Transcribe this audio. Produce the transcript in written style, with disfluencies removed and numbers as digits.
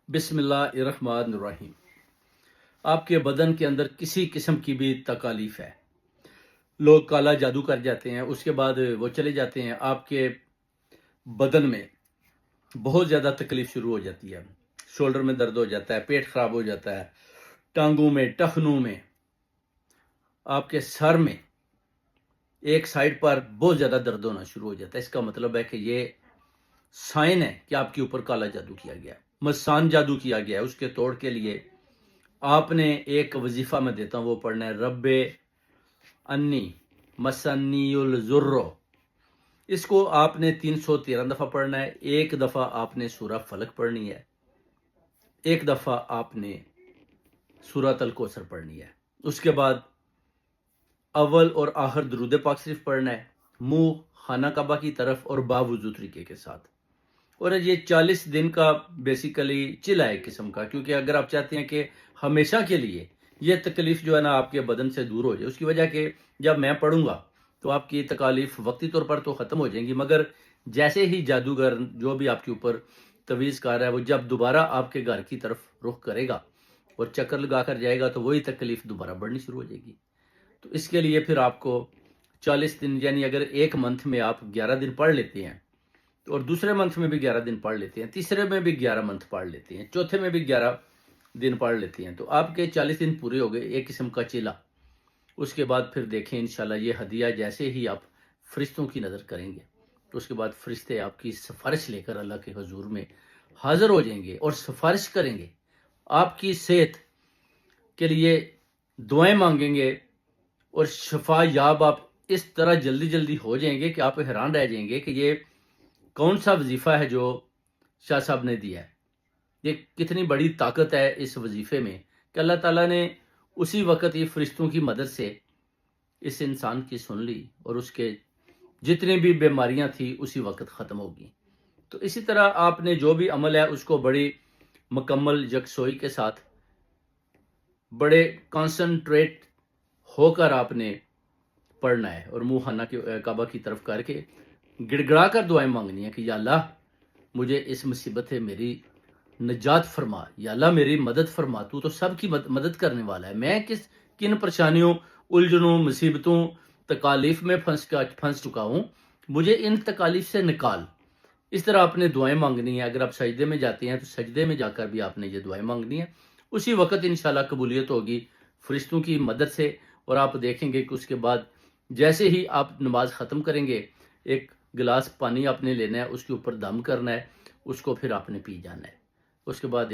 بسم اللہ الرحمن الرحیم۔ آپ کے بدن کے اندر کسی قسم کی بھی تکالیف ہے، لوگ کالا جادو کر جاتے ہیں، اس کے بعد وہ چلے جاتے ہیں، آپ کے بدن میں بہت زیادہ تکلیف شروع ہو جاتی ہے، شولڈر میں درد ہو جاتا ہے، پیٹ خراب ہو جاتا ہے، ٹانگوں میں، ٹخنوں میں، آپ کے سر میں ایک سائڈ پر بہت زیادہ درد ہونا شروع ہو جاتا ہے۔ اس کا مطلب ہے کہ یہ سائن ہے کہ آپ کے اوپر کالا جادو کیا گیا، مسان جادو کیا گیا ہے۔ اس کے توڑ کے لیے آپ نے ایک وظیفہ میں دیتا ہوں، وہ پڑھنا ہے رب انی مسنی الضر۔ اس کو آپ نے 313 دفعہ پڑھنا ہے۔ ایک دفعہ آپ نے سورہ فلق پڑھنی ہے، ایک دفعہ آپ نے سورۃ الکوثر پڑھنی ہے۔ اس کے بعد اول اور آخر درود پاک شریف پڑھنا ہے، منہ خانہ کعبہ کی طرف اور باوضو طریقے کے ساتھ۔ اور یہ 40 دن کا بیسیکلی چلا ہے قسم کا، کیونکہ اگر آپ چاہتے ہیں کہ ہمیشہ کے لیے یہ تکلیف جو ہے نا آپ کے بدن سے دور ہو جائے، اس کی وجہ کہ جب میں پڑھوں گا تو آپ کی تکالیف وقتی طور پر تو ختم ہو جائیں گی، مگر جیسے ہی جادوگر جو بھی آپ کے اوپر تویز کر رہا ہے وہ جب دوبارہ آپ کے گھر کی طرف رخ کرے گا اور چکر لگا کر جائے گا تو وہی تکلیف دوبارہ بڑھنی شروع ہو جائے گی۔ تو اس کے لیے پھر آپ کو 40 دن، یعنی اگر ایک منتھ میں آپ 11 دن پڑھ لیتے ہیں اور دوسرے منتھ میں بھی 11 دن پڑھ لیتے ہیں، تیسرے میں بھی 11 منتھ پڑھ لیتے ہیں، چوتھے میں بھی 11 دن پڑھ لیتے ہیں، تو آپ کے 40 دن پورے ہو گئے، ایک قسم کا چیلا۔ اس کے بعد پھر دیکھیں انشاءاللہ یہ ہدیہ جیسے ہی آپ فرشتوں کی نظر کریں گے تو اس کے بعد فرشتے آپ کی سفارش لے کر اللہ کے حضور میں حاضر ہو جائیں گے اور سفارش کریں گے، آپ کی صحت کے لیے دعائیں مانگیں گے، اور شفا یاب آپ اس طرح جلدی جلدی ہو جائیں گے کہ آپ حیران رہ جائیں گے کہ یہ کون سا وظیفہ ہے جو شاہ صاحب نے دیا ہے، یہ کتنی بڑی طاقت ہے اس وظیفے میں کہ اللہ تعالیٰ نے اسی وقت یہ فرشتوں کی مدد سے اس انسان کی سن لی اور اس کے جتنی بھی بیماریاں تھیں اسی وقت ختم ہوگی۔ تو اسی طرح آپ نے جو بھی عمل ہے اس کو بڑی مکمل یکسوئی کے ساتھ بڑے کانسنٹریٹ ہو کر آپ نے پڑھنا ہے اور منہ خانہ کعبہ کی طرف کر کے گڑ گڑا کر دعائیں مانگنی ہے کہ یا اللہ مجھے اس مصیبت سے میری نجات فرما، یا اللہ میری مدد فرما، تو سب کی مدد کرنے والا ہے، میں کن پریشانیوں، الجھنوں، مصیبتوں، تکالیف میں پھنس چکا ہوں، مجھے ان تکالیف سے نکال۔ اس طرح آپ نے دعائیں مانگنی ہے۔ اگر آپ سجدے میں جاتے ہیں تو سجدے میں جا کر بھی آپ نے یہ دعائیں مانگنی ہے، اسی وقت انشاءاللہ قبولیت ہوگی فرشتوں کی مدد سے، اور آپ دیکھیں گے کہ اس کے بعد جیسے ہی آپ نماز ختم کریں گے ایک گلاس پانی آپ نے لینا ہے، اس کے اوپر دم کرنا ہے، اس کو پھر آپ نے پی جانا ہے۔ اس کے بعد